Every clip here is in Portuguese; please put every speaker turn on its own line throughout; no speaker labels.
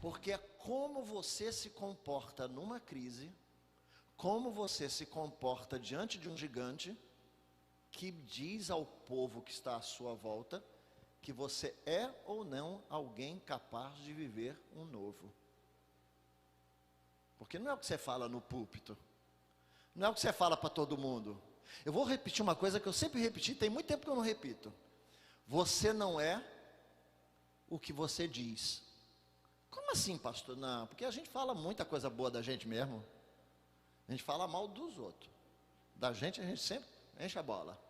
Porque é como você se comporta numa crise, como você se comporta diante de um gigante, que diz ao povo que está à sua volta, que você é ou não alguém capaz de viver um novo. Porque não é o que você fala no púlpito, não é o que você fala para todo mundo. Eu vou repetir uma coisa que eu sempre repeti, tem muito tempo que eu não repito. Você não é o que você diz. Como assim, pastor? Não, porque a gente fala muita coisa boa da gente mesmo. A gente fala mal dos outros. Da gente a gente sempre enche a bola.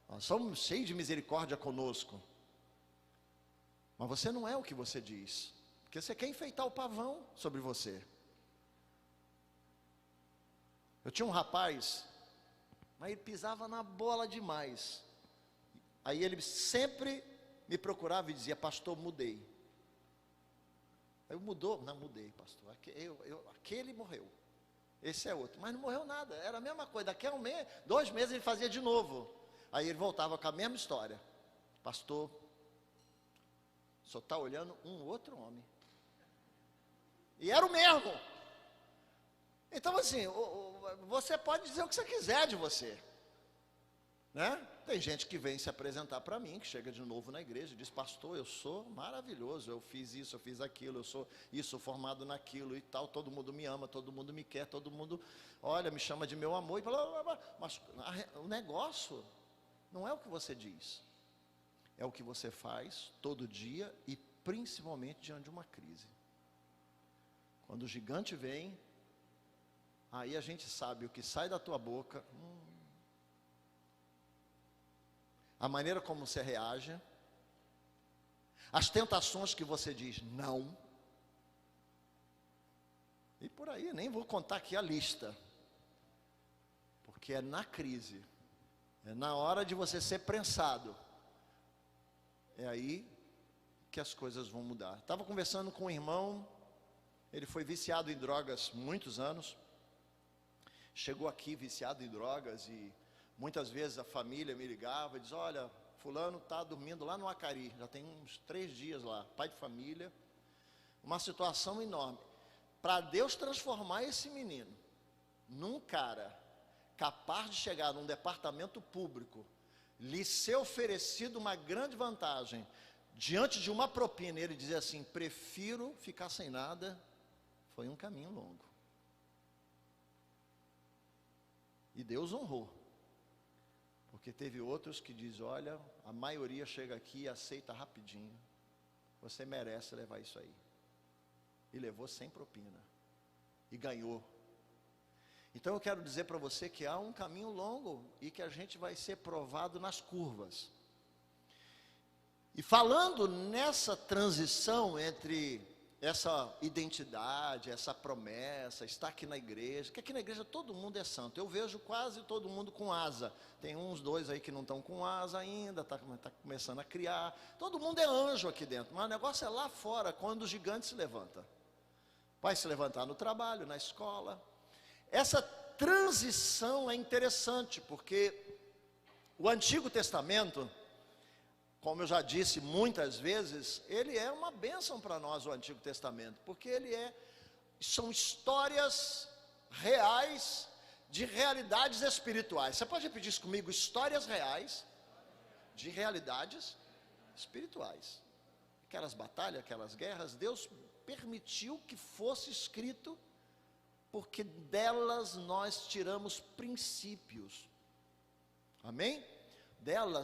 Nós somos cheios de misericórdia conosco. Mas você não é o que você diz. Porque você quer enfeitar o pavão sobre você. Eu tinha um rapaz, mas ele pisava na bola demais. Aí ele sempre me procurava e dizia: pastor, mudei. Aí eu mudou? Não, mudei, pastor. Aquele morreu. Esse é outro. Mas não morreu nada, era a mesma coisa. Daqui a 2 meses ele fazia de novo. Aí ele voltava com a mesma história: pastor, só está olhando um outro homem. E era o mesmo. Então assim, você pode dizer o que você quiser de você, né? Tem gente que vem se apresentar para mim, que chega de novo na igreja e diz: pastor, eu sou maravilhoso, eu fiz isso, eu fiz aquilo, eu sou isso, formado naquilo e tal, todo mundo me ama, todo mundo me quer, todo mundo, olha, me chama de meu amor, e blá, blá, blá. Mas o negócio não é o que você diz, é o que você faz todo dia e principalmente diante de uma crise. Quando o gigante vem, aí a gente sabe o que sai da tua boca, a maneira como você reage, as tentações que você diz não, e por aí, nem vou contar aqui a lista, porque é na crise, é na hora de você ser prensado, é aí que as coisas vão mudar. Estava conversando com um irmão, ele foi viciado em drogas muitos anos, chegou aqui viciado em drogas e muitas vezes a família me ligava e dizia: olha, fulano está dormindo lá no Acari, já tem uns 3 dias lá, pai de família, uma situação enorme. Para Deus transformar esse menino num cara capaz de chegar num departamento público, lhe ser oferecido uma grande vantagem, diante de uma propina, ele dizer assim: prefiro ficar sem nada, foi um caminho longo. E Deus honrou. Porque teve outros que dizem: olha, a maioria chega aqui e aceita rapidinho, você merece levar isso aí. E levou sem propina, e ganhou. Então eu quero dizer para você que há um caminho longo, e que a gente vai ser provado nas curvas. E falando nessa transição entre essa identidade, essa promessa, estar aqui na igreja, que aqui na igreja todo mundo é santo. Eu vejo quase todo mundo com asa. Tem uns 2 aí que não estão com asa ainda, tá começando a criar. Todo mundo é anjo aqui dentro, mas o negócio é lá fora, quando o gigante se levanta. Vai se levantar no trabalho, na escola. Essa transição é interessante, porque o Antigo Testamento, como eu já disse muitas vezes, ele é uma bênção para nós, o Antigo Testamento, porque são histórias reais de realidades espirituais. Você pode repetir isso comigo? Histórias reais de realidades espirituais. Aquelas batalhas, aquelas guerras, Deus permitiu que fosse escrito, porque delas nós tiramos princípios. Amém?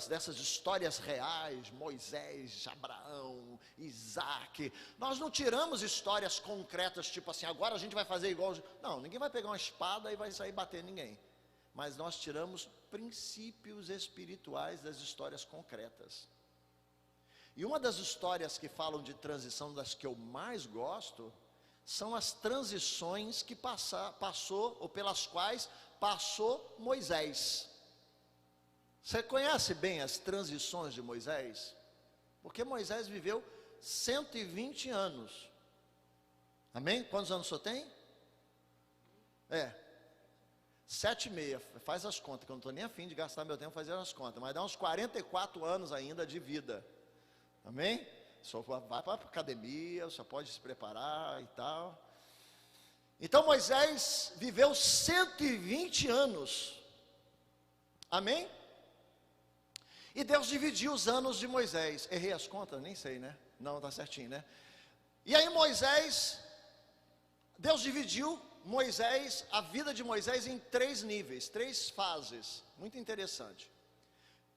Dessas histórias reais, Moisés, Abraão, Isaac, nós não tiramos histórias concretas, tipo assim, agora a gente vai fazer igual. Não, ninguém vai pegar uma espada e vai sair bater ninguém. Mas nós tiramos princípios espirituais das histórias concretas. E uma das histórias que falam de transição, das que eu mais gosto, são as transições que passou, ou pelas quais passou Moisés. Você conhece bem as transições de Moisés? Porque Moisés viveu 120 anos. Amém? Quantos anos o senhor tem? 7,5. Faz as contas, que eu não estou nem afim de gastar meu tempo fazendo as contas. Mas dá uns 44 anos ainda de vida. Amém? Só vai para a academia, só pode se preparar e tal. Então Moisés viveu 120 anos. Amém? E Deus dividiu os anos de Moisés. Errei as contas? Nem sei, né? Não, está certinho, né? E aí Deus dividiu a vida de Moisés em 3 níveis, 3 fases. Muito interessante.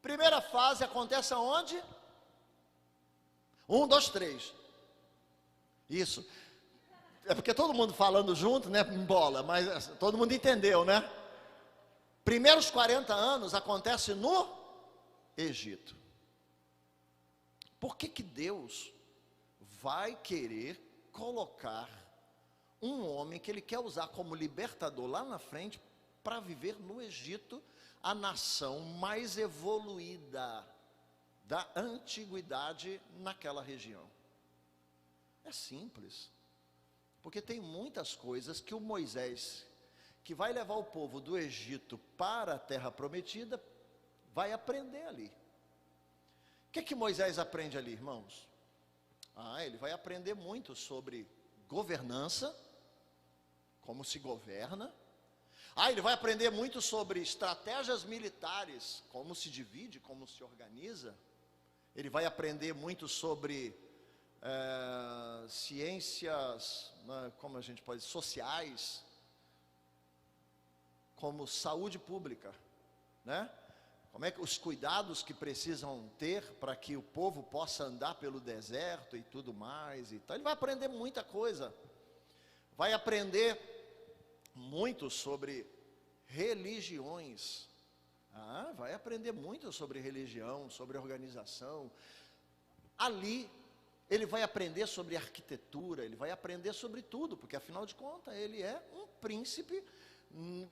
Primeira fase acontece aonde? 1, 2, 3. Isso. É porque todo mundo falando junto, né? Bola, mas todo mundo entendeu, né? Primeiros 40 anos acontece no Egito. Por que Deus vai querer colocar um homem que Ele quer usar como libertador lá na frente para viver no Egito, a nação mais evoluída da antiguidade naquela região? É simples, porque tem muitas coisas que o Moisés, que vai levar o povo do Egito para a terra prometida, vai aprender ali. O que Moisés aprende ali, irmãos? Ele vai aprender muito sobre governança, como se governa. Ele vai aprender muito sobre estratégias militares, como se divide, como se organiza. Ele vai aprender muito sobre ciências, como a gente pode dizer, sociais, como saúde pública, né? Como é que os cuidados que precisam ter para que o povo possa andar pelo deserto e tudo mais. Então ele vai aprender muita coisa. Vai aprender muito sobre religiões. Vai aprender muito sobre religião, sobre organização. Ali ele vai aprender sobre arquitetura, ele vai aprender sobre tudo, porque afinal de contas ele é um príncipe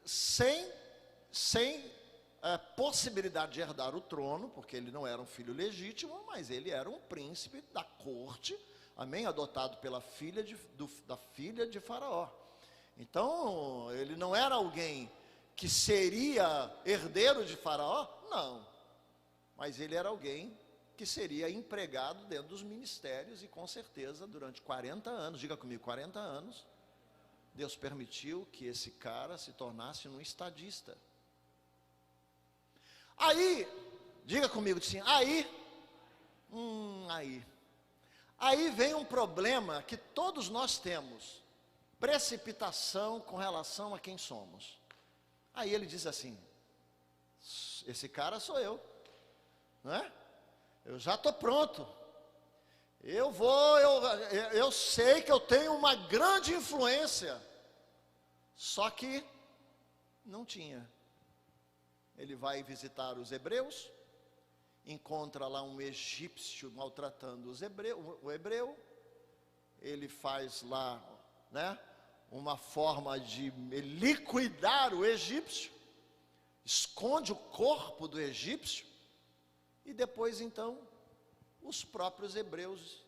sem possibilidade de herdar o trono, porque ele não era um filho legítimo, mas ele era um príncipe da corte, amém? Adotado pela da filha de Faraó. Então, ele não era alguém que seria herdeiro de Faraó, não, mas ele era alguém que seria empregado dentro dos ministérios, e com certeza durante 40 anos, diga comigo, 40 anos, Deus permitiu que esse cara se tornasse um estadista. Aí, diga comigo assim, aí vem um problema que todos nós temos: precipitação com relação a quem somos. Aí ele diz assim: esse cara sou eu, não é? Eu já estou pronto, eu sei que eu tenho uma grande influência, só que não tinha. Ele vai visitar os hebreus, encontra lá um egípcio maltratando o hebreu, ele faz lá, né, uma forma de liquidar o egípcio, esconde o corpo do egípcio, e depois então os próprios hebreus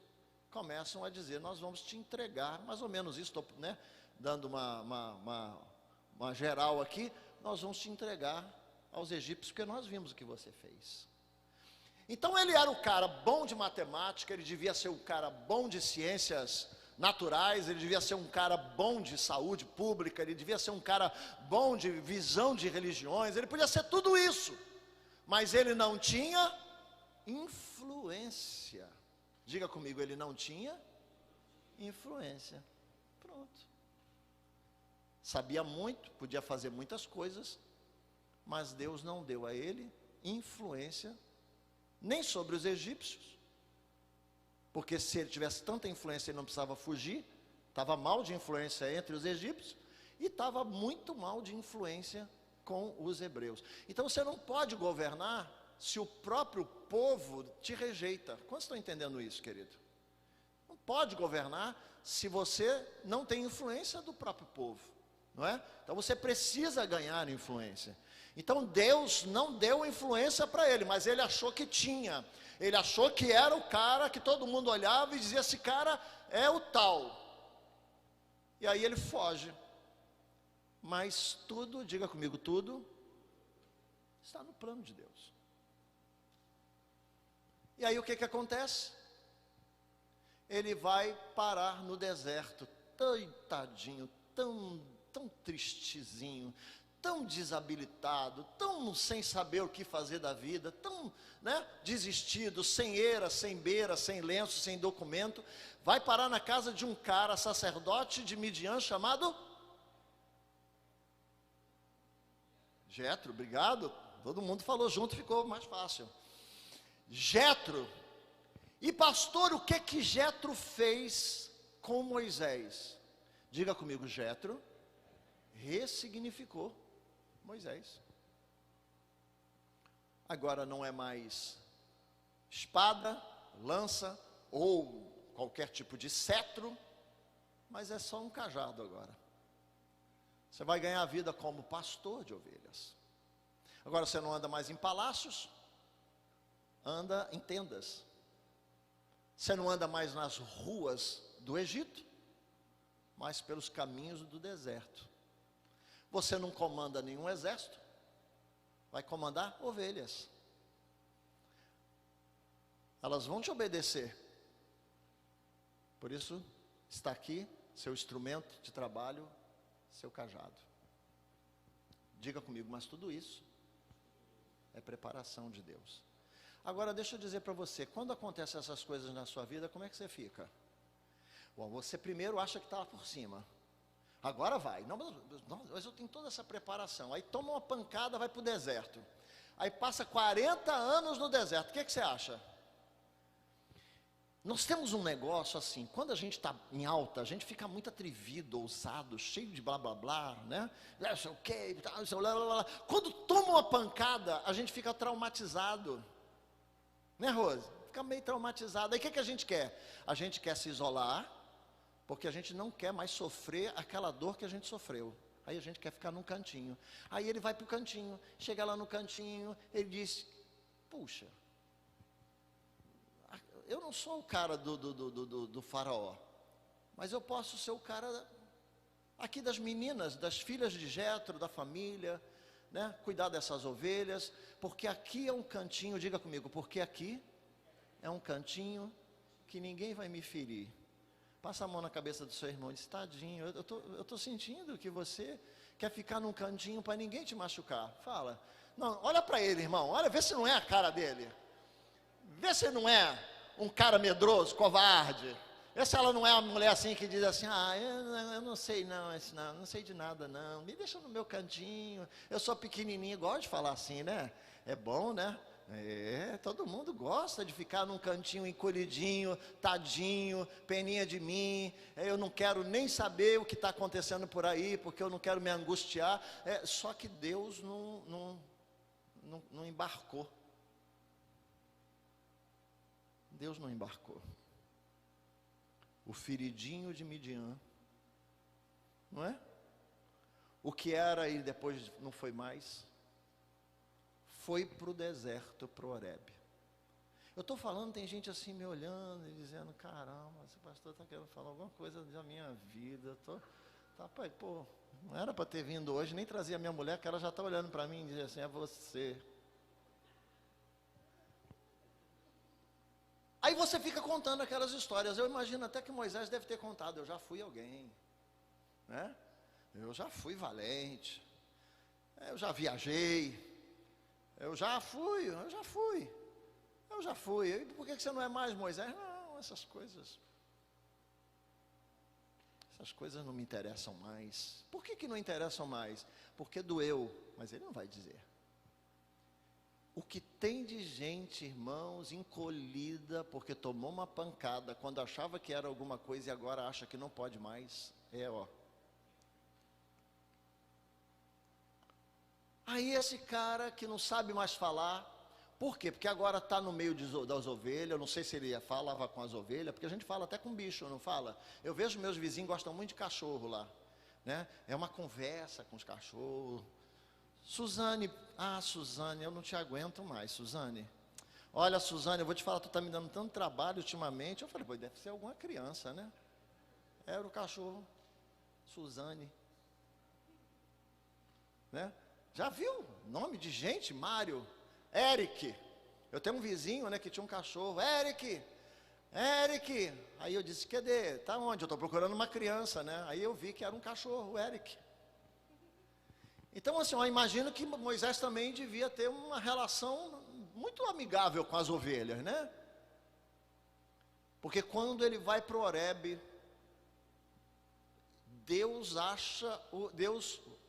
começam a dizer: nós vamos te entregar, mais ou menos isso, estou, né, dando uma geral aqui, nós vamos te entregar aos egípcios, porque nós vimos o que você fez. Então ele era o cara bom de matemática, ele devia ser um cara bom de ciências naturais, ele devia ser um cara bom de saúde pública, ele devia ser um cara bom de visão de religiões, ele podia ser tudo isso, mas ele não tinha influência. Diga comigo, ele não tinha influência. Pronto. Sabia muito, podia fazer muitas coisas, mas Deus não deu a ele influência nem sobre os egípcios, porque se ele tivesse tanta influência ele não precisava fugir. Estava mal de influência entre os egípcios e estava muito mal de influência com os hebreus. Então você não pode governar se o próprio povo te rejeita. Quantos estão entendendo isso, querido? Não pode governar se você não tem influência do próprio povo, não é? Então você precisa ganhar influência. Então Deus não deu influência para ele, mas ele achou que tinha. Ele achou que era o cara que todo mundo olhava e dizia: esse cara é o tal. E aí ele foge. Mas tudo, diga comigo, tudo está no plano de Deus. E aí o que acontece? ele vai parar no deserto, tadinho, tão tristezinho, tão desabilitado, tão sem saber o que fazer da vida, tão, desistido, sem eira, sem beira, sem lenço, sem documento, vai parar na casa de um cara, sacerdote de Midian, chamado Jetro. Obrigado, todo mundo falou junto, ficou mais fácil. Jetro. E pastor, o que Jetro fez com Moisés? Diga comigo, Jetro ressignificou Moisés. Agora não é mais espada, lança ou qualquer tipo de cetro, mas é só um cajado agora. Você vai ganhar a vida como pastor de ovelhas. Agora você não anda mais em palácios, anda em tendas. Você não anda mais nas ruas do Egito, mas pelos caminhos do deserto. Você não comanda nenhum exército, vai comandar ovelhas. Elas vão te obedecer. Por isso, está aqui seu instrumento de trabalho, seu cajado. Diga comigo, mas tudo isso é preparação de Deus. Agora, deixa eu dizer para você, quando acontecem essas coisas na sua vida, como é que você fica? Bom, você primeiro acha que está lá por cima. Agora vai. Não, mas eu tenho toda essa preparação. Aí toma uma pancada, vai para o deserto. Aí passa 40 anos no deserto. O que você acha? Nós temos um negócio assim, quando a gente está em alta, a gente fica muito atrevido, ousado, cheio de blá blá blá, né? Não sei o quê, blá blá blá. Quando toma uma pancada, a gente fica traumatizado. Né, Rose? Fica meio traumatizado. Aí o que a gente quer? A gente quer se isolar, porque a gente não quer mais sofrer aquela dor que a gente sofreu. Aí a gente quer ficar num cantinho. Aí ele vai para o cantinho, chega lá no cantinho, ele diz, puxa, eu não sou o cara do faraó, mas eu posso ser o cara aqui das meninas, das filhas de Jetro, da família, né? Cuidar dessas ovelhas, porque aqui é um cantinho, diga comigo, porque aqui é um cantinho que ninguém vai me ferir. Passa a mão na cabeça do seu irmão e diz, tadinho, eu estou sentindo que você quer ficar num cantinho para ninguém te machucar. Fala, não, olha para ele, irmão, olha, vê se não é a cara dele. Vê se não é um cara medroso, covarde. Vê se ela não é uma mulher assim que diz assim, eu não sei não sei de nada não, me deixa no meu cantinho, eu sou pequenininho, gosto de falar assim, né? É bom, né? Todo mundo gosta de ficar num cantinho encolhidinho, tadinho, peninha de mim, eu não quero nem saber o que está acontecendo por aí, porque eu não quero me angustiar, só que Deus não embarcou. Deus não embarcou. O feridinho de Midian, não é? O que era e depois não foi mais, foi para o deserto, para o Horebe. Eu estou falando, tem gente assim me olhando e dizendo, caramba, esse pastor está querendo falar alguma coisa da minha vida. Pô, não era para ter vindo hoje, nem trazer a minha mulher, que ela já está olhando para mim e diz assim, é você. Aí você fica contando aquelas histórias. Eu imagino até que Moisés deve ter contado, eu já fui alguém, né? Eu já fui valente, eu já viajei, eu já fui. E por que você não é mais, Moisés? Não, essas coisas não me interessam mais. Por que não interessam mais? Porque doeu, mas ele não vai dizer. O que tem de gente, irmãos, encolhida, porque tomou uma pancada, quando achava que era alguma coisa e agora acha que não pode mais, Aí esse cara que não sabe mais falar, por quê? Porque agora está no meio das ovelhas, eu não sei se ele falava com as ovelhas, porque a gente fala até com bicho, não fala? Eu vejo meus vizinhos gostam muito de cachorro lá, né? É uma conversa com os cachorros. Suzane, eu não te aguento mais, Suzane. Olha, Suzane, eu vou te falar, tu está me dando tanto trabalho ultimamente. Eu falei, pô, deve ser alguma criança, né? Era o cachorro, Suzane. Né? Já viu? Nome de gente, Mário, Eric. Eu tenho um vizinho, né, que tinha um cachorro, Eric. Eric. Aí eu disse, cadê? Tá onde? Eu estou procurando uma criança, né? Aí eu vi que era um cachorro, o Eric. Então assim, eu imagino que Moisés também devia ter uma relação muito amigável com as ovelhas, né? Porque quando ele vai para o Horebe, Deus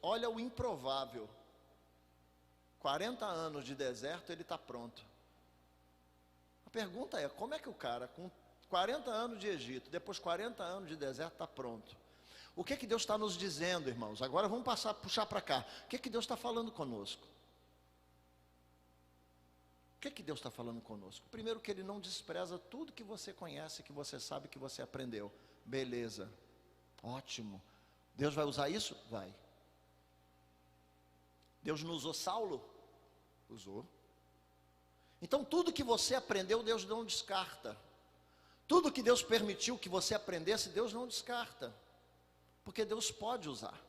olha o improvável. 40 anos de deserto, ele está pronto. A pergunta é, como é que o cara com 40 anos de Egito, depois 40 anos de deserto, está pronto? O que que Deus está nos dizendo, irmãos? Agora vamos puxar para cá. O que que Deus está falando conosco? O que que Deus está falando conosco? Primeiro, que Ele não despreza tudo que você conhece, que você sabe, que você aprendeu. Beleza, ótimo. Deus vai usar isso? Vai. Deus não usou Saulo? Usou. Então tudo que você aprendeu, Deus não descarta. Tudo que Deus permitiu que você aprendesse, Deus não descarta. Porque Deus pode usar.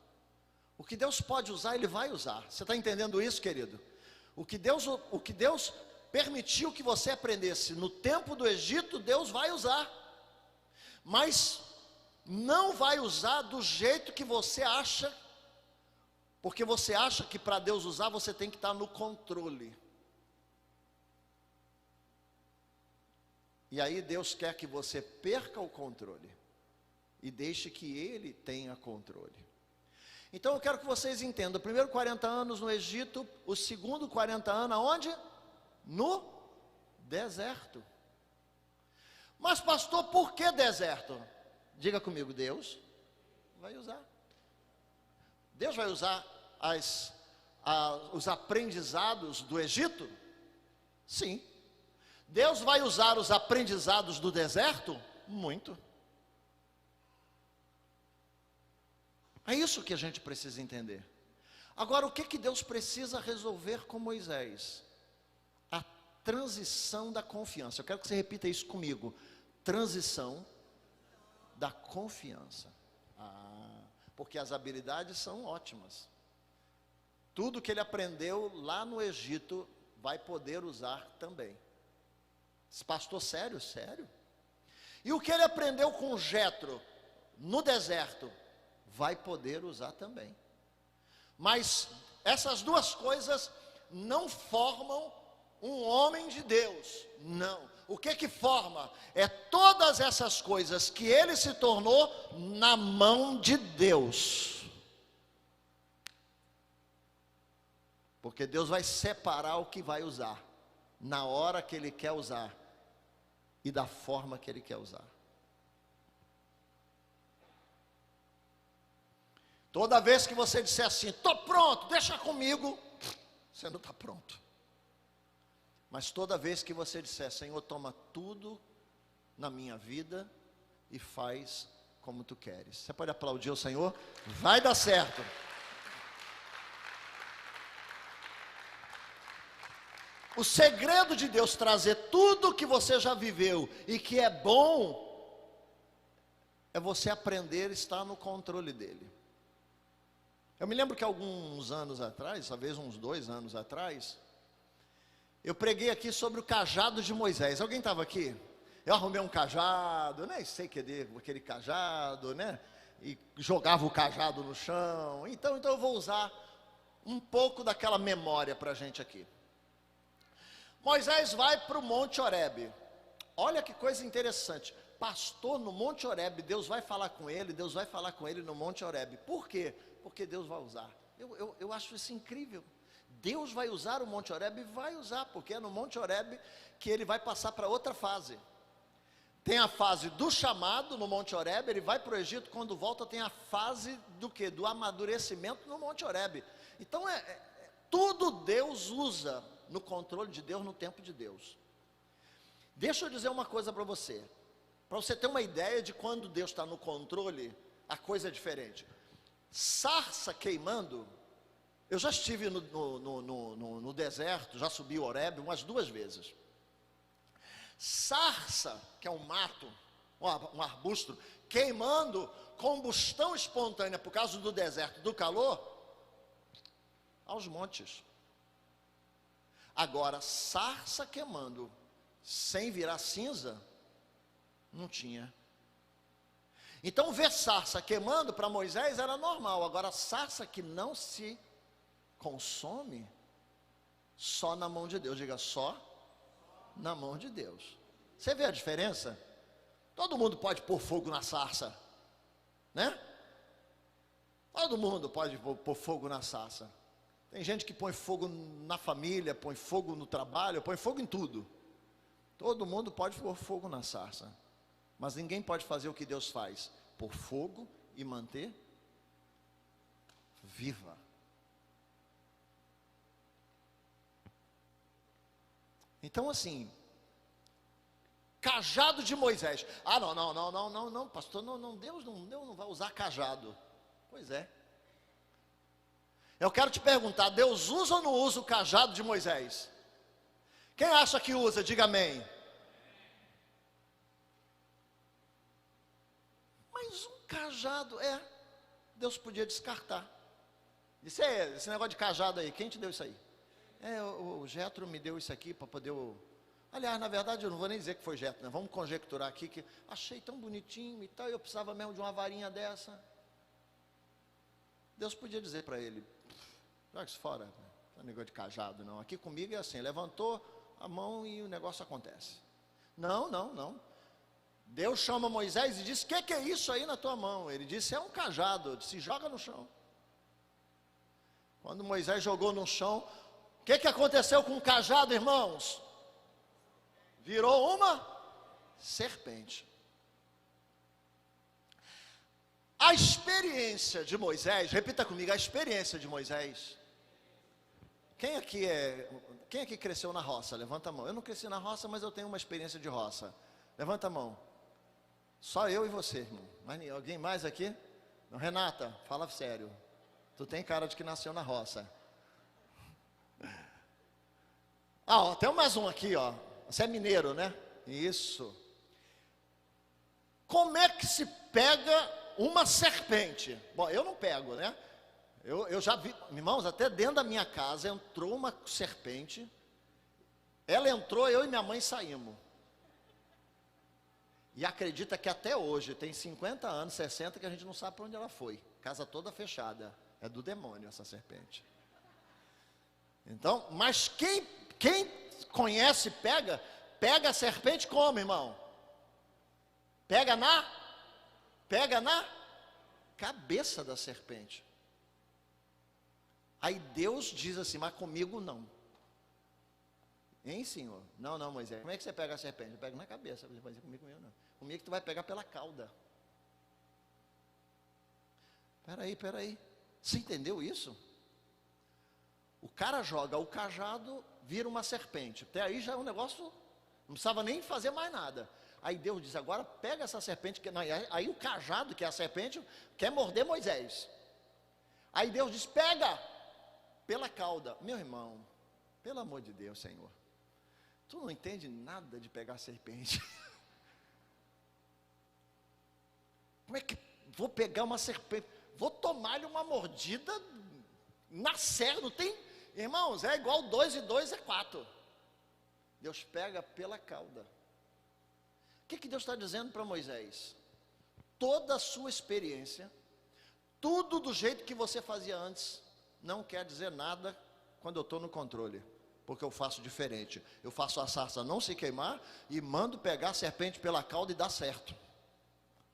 O que Deus pode usar, Ele vai usar. Você está entendendo isso, querido? O que Deus permitiu que você aprendesse no tempo do Egito, Deus vai usar. Mas não vai usar do jeito que você acha. Porque você acha que para Deus usar, você tem que estar no controle. E aí Deus quer que você perca o controle e deixe que Ele tenha controle. Então eu quero que vocês entendam, o primeiro 40 anos no Egito, o segundo 40 anos aonde? No deserto. Mas pastor, por que deserto? Diga comigo, Deus vai usar. Deus vai usar os aprendizados do Egito? Sim. Deus vai usar os aprendizados do deserto? Muito. É isso que a gente precisa entender. Agora, o que que Deus precisa resolver com Moisés? A transição da confiança. Eu quero que você repita isso comigo. Transição da confiança. Porque as habilidades são ótimas. Tudo que ele aprendeu lá no Egito, vai poder usar também. Pastor, sério? Sério? E o que ele aprendeu com Jetro no deserto, vai poder usar também. Mas essas duas coisas não formam um homem de Deus. Não. O que que forma? É todas essas coisas que ele se tornou na mão de Deus. Porque Deus vai separar o que vai usar, na hora que Ele quer usar, e da forma que Ele quer usar. Toda vez que você disser assim, estou pronto, deixa comigo, você não está pronto. Mas toda vez que você disser, Senhor, toma tudo na minha vida e faz como Tu queres. Você pode aplaudir o Senhor? Vai dar certo. O segredo de Deus trazer tudo que você já viveu e que é bom, é você aprender a estar no controle dele. Eu me lembro que alguns anos atrás, talvez uns 2 anos atrás, eu preguei aqui sobre o cajado de Moisés. Alguém estava aqui? Eu arrumei um cajado, nem sei que aquele cajado, né? E jogava o cajado no chão. Então eu vou usar um pouco daquela memória para a gente aqui. Moisés vai para o Monte Horebe. Olha que coisa interessante. Pastor, no Monte Horebe, Deus vai falar com ele, Deus vai falar com ele no Monte Horebe. Por quê? Porque Deus vai usar. Eu acho isso incrível. Deus vai usar o Monte Horebe? Vai usar, porque é no Monte Horebe que ele vai passar para outra fase. Tem a fase do chamado no Monte Horebe, ele vai para o Egito, quando volta tem a fase do quê? Do amadurecimento no Monte Horebe. Então tudo Deus usa no controle de Deus, no tempo de Deus. Deixa eu dizer uma coisa para você ter uma ideia de quando Deus está no controle, a coisa é diferente. Sarça queimando, eu já estive no deserto, já subi o Horebe umas 2 vezes. Sarça, que é um mato, um arbusto, queimando, combustão espontânea por causa do deserto, do calor, aos montes. Agora, sarça queimando, sem virar cinza, Não tinha. Então ver sarça queimando para Moisés era normal. Agora sarça que não se consome, só na mão de Deus. Diga, só na mão de Deus. Você vê a diferença? Todo mundo pode pôr fogo na sarça, né? Todo mundo pode pôr fogo na sarça. Tem gente que põe fogo na família, põe fogo no trabalho, põe fogo em tudo. Todo mundo pode pôr fogo na sarça, mas ninguém pode fazer o que Deus faz: pôr fogo e manter viva. Então assim, cajado de Moisés. Ah, não, pastor, Deus não vai usar cajado. Pois é. Eu quero te perguntar, Deus usa ou não usa o cajado de Moisés? Quem acha que usa, diga amém. Mas um cajado, Deus podia descartar. Disse, esse negócio de cajado aí, quem te deu isso aí? O Jetro me deu isso aqui para poder... Aliás, na verdade, eu não vou nem dizer que foi Jetro, né? Vamos conjecturar aqui que achei tão bonitinho e tal, eu precisava mesmo de uma varinha dessa. Deus podia dizer para ele, joga isso fora, não é negócio de cajado não, aqui comigo é assim, levantou a mão e o negócio acontece. Não. Deus chama Moisés e diz, o que é isso aí na tua mão? Ele disse, é um cajado. Disse, joga no chão. Quando Moisés jogou no chão, o que aconteceu com o cajado, irmãos? Virou uma serpente. A experiência de Moisés, repita comigo, a experiência de Moisés. Quem aqui cresceu na roça? Levanta a mão. Eu não cresci na roça, mas eu tenho uma experiência de roça. Levanta a mão. Só eu e você, irmão. Mas alguém mais aqui? Não, Renata, fala sério. Tu tem cara de que nasceu na roça. Tem mais um aqui, ó. Você é mineiro, né? Isso. Como é que se pega uma serpente? Bom, eu não pego, né? Eu já vi, irmãos, até dentro da minha casa entrou uma serpente. Ela entrou, eu e minha mãe saímos. E acredita que até hoje, tem 50 anos, 60, que a gente não sabe para onde ela foi. Casa toda fechada. É do demônio essa serpente. Então, mas quem conhece, pega a serpente como, irmão? Pega na cabeça da serpente. Aí Deus diz assim, mas comigo não. Hein, Senhor? Não, Moisés. Como é que você pega a serpente? Eu pego na cabeça. Você vai dizer comigo não. Comigo tu vai pegar pela cauda. Peraí. Você entendeu isso? O cara joga o cajado, vira uma serpente. Até aí já é um negócio, não precisava nem fazer mais nada. Aí Deus diz, agora pega essa serpente, aí o cajado, que é a serpente, quer morder Moisés. Aí Deus diz, pega pela cauda. Meu irmão, pelo amor de Deus, Senhor, tu não entende nada de pegar serpente. Como é que vou pegar uma serpente? Vou tomar-lhe uma mordida na serra, não tem... Irmãos, é igual 2 e 2 é 4. Deus pega pela cauda. O que Deus está dizendo para Moisés? Toda a sua experiência, tudo do jeito que você fazia antes, não quer dizer nada quando eu estou no controle, porque eu faço diferente. Eu faço a sarça não se queimar e mando pegar a serpente pela cauda e dá certo.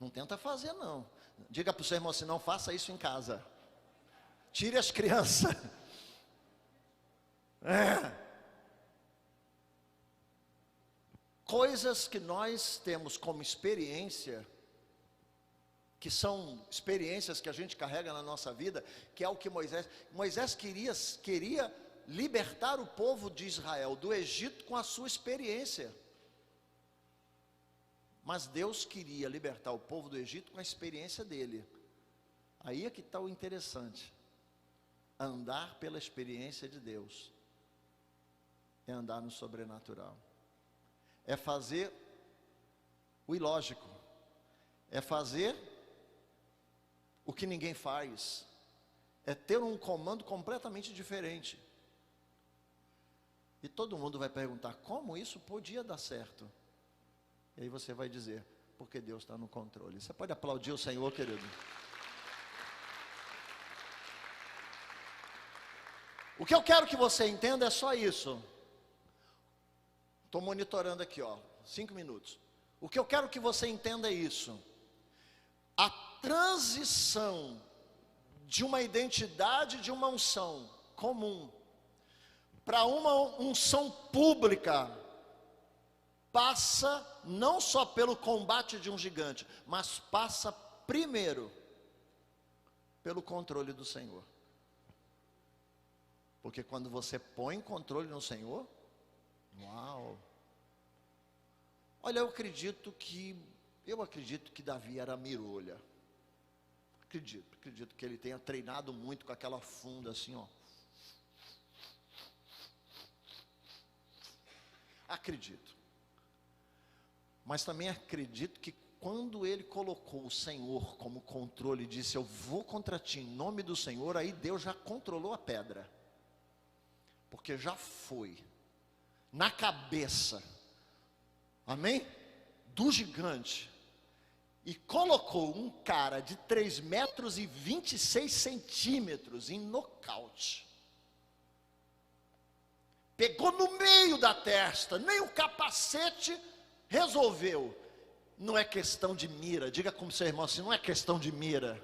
Não tenta fazer não. Diga para o seu irmão assim, não faça isso em casa. Tire as crianças. Coisas que nós temos como experiência, que são experiências que a gente carrega na nossa vida, que é o que Moisés queria libertar o povo de Israel do Egito com a sua experiência. Mas Deus queria libertar o povo do Egito com a experiência dele. Aí é que está o interessante. Andar pela experiência de Deus é andar no sobrenatural. É fazer o ilógico. É fazer o que ninguém faz. É ter um comando completamente diferente. E todo mundo vai perguntar, como isso podia dar certo? E aí você vai dizer, Porque Deus está no controle. Você pode aplaudir o Senhor, querido? O que eu quero que você entenda é só isso. Estou monitorando aqui, 5 minutos. O que eu quero que você entenda é isso. A transição de uma identidade, de uma unção comum, para uma unção pública, passa não só pelo combate de um gigante, mas passa primeiro pelo controle do Senhor. Porque quando você põe controle no Senhor, uau! Olha, eu acredito que Davi era mirolha. Acredito que ele tenha treinado muito com aquela funda assim, Acredito. Mas também acredito que quando ele colocou o Senhor como controle e disse: eu vou contra ti em nome do Senhor, aí Deus já controlou a pedra. Porque já foi na cabeça, amém? Do gigante. E colocou um cara de 3 metros e 26 centímetros em nocaute. Pegou no meio da testa, nem o capacete resolveu. Não é questão de mira, diga como seu irmão assim, não é questão de mira.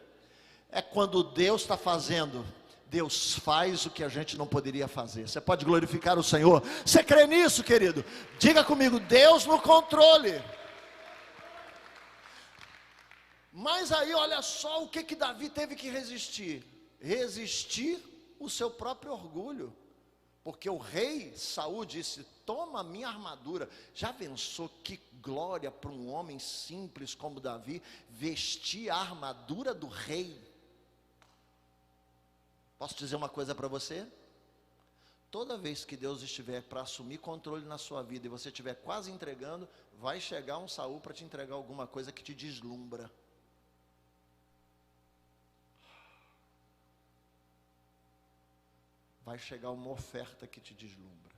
É quando Deus está fazendo, Deus faz o que a gente não poderia fazer. Você pode glorificar o Senhor? Você crê nisso, querido? Diga comigo, Deus no controle. Mas aí olha só o que Davi teve que resistir. Resistir o seu próprio orgulho. Porque o rei Saul disse: toma a minha armadura. Já pensou que glória para um homem simples como Davi vestir a armadura do rei? Posso dizer uma coisa para você? Toda vez que Deus estiver para assumir controle na sua vida e você estiver quase entregando, vai chegar um Saul para te entregar alguma coisa que te deslumbra. Vai chegar uma oferta que te deslumbra.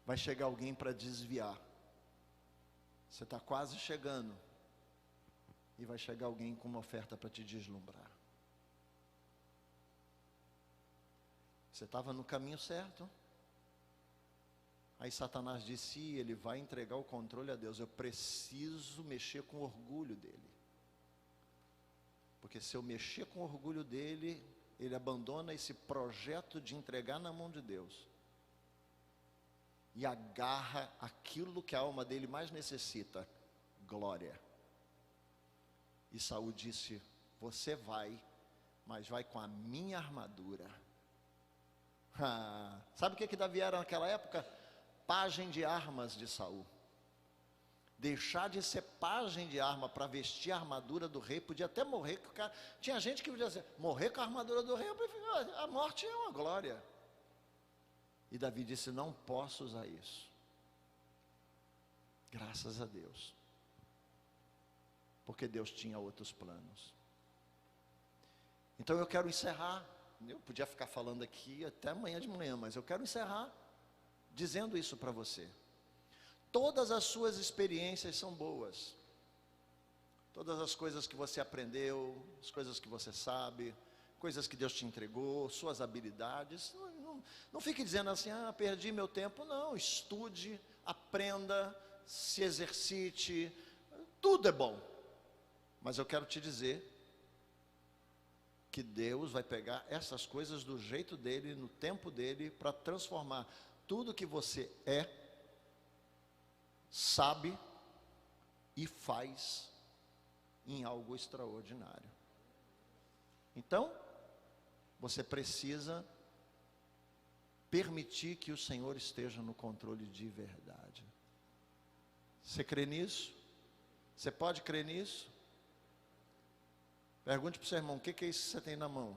Vai chegar alguém para desviar. Você está quase chegando. E vai chegar alguém com uma oferta para te deslumbrar. Você estava no caminho certo. Aí Satanás disse: ele vai entregar o controle a Deus. Eu preciso mexer com o orgulho dele. Porque se eu mexer com o orgulho dele, ele abandona esse projeto de entregar na mão de Deus. E agarra aquilo que a alma dele mais necessita: glória. E Saul disse: você vai, mas vai com a minha armadura. Sabe o que Davi era naquela época? Pajem de armas de Saul. Deixar de ser pajem de arma para vestir a armadura do rei, podia até morrer. Que o cara, tinha gente que podia dizer: morrer com a armadura do rei, eu prefiro, a morte é uma glória. E Davi disse: não posso usar isso. Graças a Deus. Porque Deus tinha outros planos. Então eu quero encerrar. Eu podia ficar falando aqui até amanhã de manhã, mas eu quero encerrar dizendo isso para você. Todas as suas experiências são boas. Todas as coisas que você aprendeu, as coisas que você sabe, coisas que Deus te entregou, suas habilidades. Não fique dizendo assim: perdi meu tempo. Não, estude, aprenda, se exercite. Tudo é bom. Mas eu quero te dizer que Deus vai pegar essas coisas do jeito dele, no tempo dele, para transformar tudo que você é, sabe e faz em algo extraordinário. Então, você precisa permitir que o Senhor esteja no controle de verdade. Você crê nisso? Você pode crer nisso? Pergunte para o seu irmão: o que é isso que você tem na mão?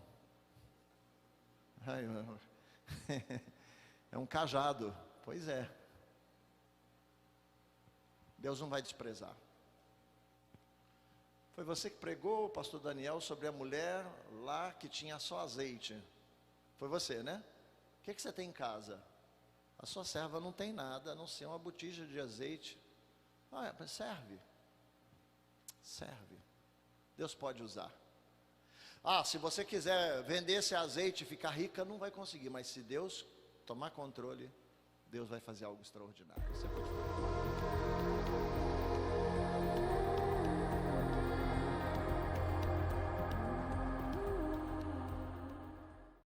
É um cajado. Pois é. Deus não vai desprezar. Foi você que pregou, pastor Daniel, sobre a mulher lá que tinha só azeite. Foi você, né? O que você tem em casa? A sua serva não tem nada, a não ser uma botija de azeite. Ah, mas serve. Serve. Deus pode usar. Ah, se você quiser vender esse azeite e ficar rica, não vai conseguir. Mas se Deus tomar controle, Deus vai fazer algo extraordinário. Você pode fazer.